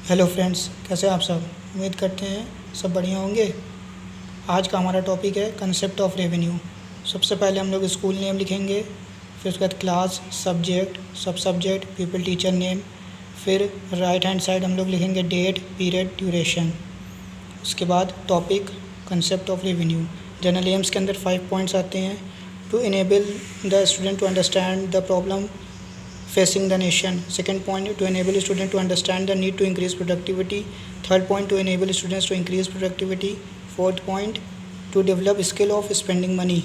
Hello friends, कैसे आप सब। उम्मीद करते हैं सब बढ़िया होंगे। आज का हमारा टॉपिक है कंसेप्ट ऑफ रेवेन्यू। सबसे पहले हम लोग स्कूल नेम लिखेंगे, फिर उसके बाद क्लास, सब्जेक्ट, सब सब्जेक्ट, पीपल, टीचर नेम। फिर राइट हैंड साइड हम लोग लिखेंगे डेट, पीरियड, ड्यूरेशन। उसके बाद topic concept of revenue. General aims के अंदर 5 पॉइंट्स आते हैं। To enable the student to understand the problem facing the nation. Second point, to enable students to understand the need to increase productivity. Third point, to enable students to increase productivity. Fourth point, to develop skill of spending money.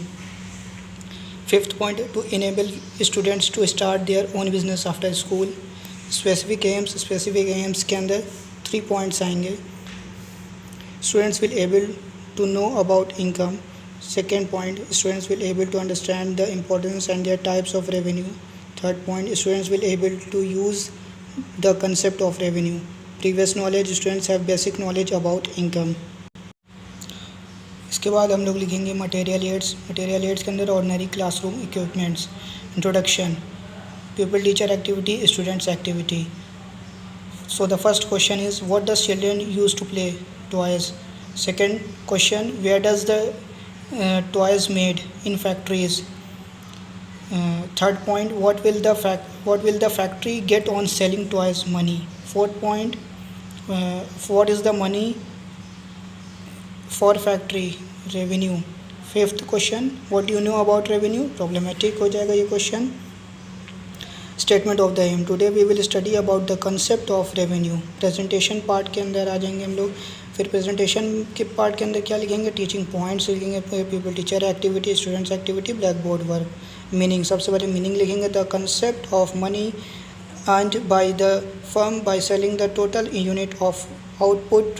Fifth point, to enable students to start their own business after school. Specific aims के अंदर 3 points आएंगे. Students will able to know about income. Second point, students will able to understand the importance and their types of revenue. Third point, students will able to use the concept of revenue. Previous knowledge, students have basic knowledge about income. इसके बाद हम लोग लिखेंगे material ads. Material ads के अंदर ordinary classroom equipments. Introduction, people teacher activity, students activity. So the first question is, what does children use to play? Toys. Second question, where does the toys made? In factories. Third point, what will the factory get on selling toys? Money. Fourth point, what is the money for factory? Revenue. Fifth question, what do you know about revenue? Problematic हो जाएगा ये question. Statement of the aim. Today we will study about the concept of revenue. Presentation part के अंदर आ जाएंगे हम लोग. फिर presentation के पार्ट के अंदर क्या लिखेंगे? टीचिंग पॉइंट्स लिखेंगे, people teacher activity, students activity, black board work. Meaning, सबसे पहले मीनिंग लिखेंगे. The concept of money earned by the firm by selling the total unit of output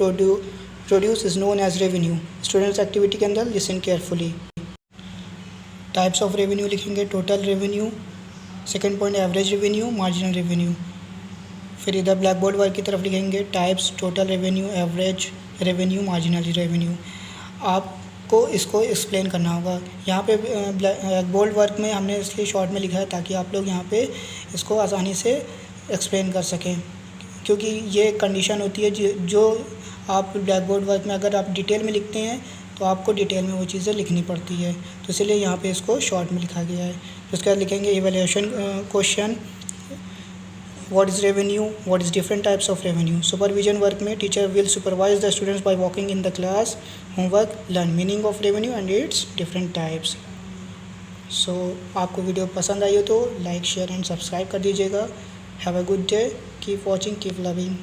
produce is known as revenue. Students activity के अंदर listen carefully. Types of revenue लिखेंगे. Total revenue. Second point, average revenue, marginal revenue. फिर इधर black board work की तरफ लिखेंगे types, total revenue, average revenue, marginal revenue. आपको इसको एक्सप्लेन करना होगा. यहाँ पे ब्लैक बोर्ड वर्क में हमने इसलिए शॉर्ट में लिखा है ताकि आप लोग यहाँ पे इसको आसानी से एक्सप्लेन कर सकें, क्योंकि ये कंडीशन होती है जो आप ब्लैक बोर्ड वर्क में अगर आप डिटेल में लिखते हैं तो आपको डिटेल में वो चीज़ें लिखनी पड़ती है. तो इसलिए यहाँ पे इसको शॉर्ट में लिखा गया है. उसके बाद लिखेंगे evaluation question. What is revenue? What is different types of revenue? Supervision work में teacher will supervise the students by walking in the class. Homework, learn meaning of revenue and its different types. So आपको video पसंद आई हो तो like, share and subscribe कर दीजिएगा. Have a good day. Keep watching, keep loving.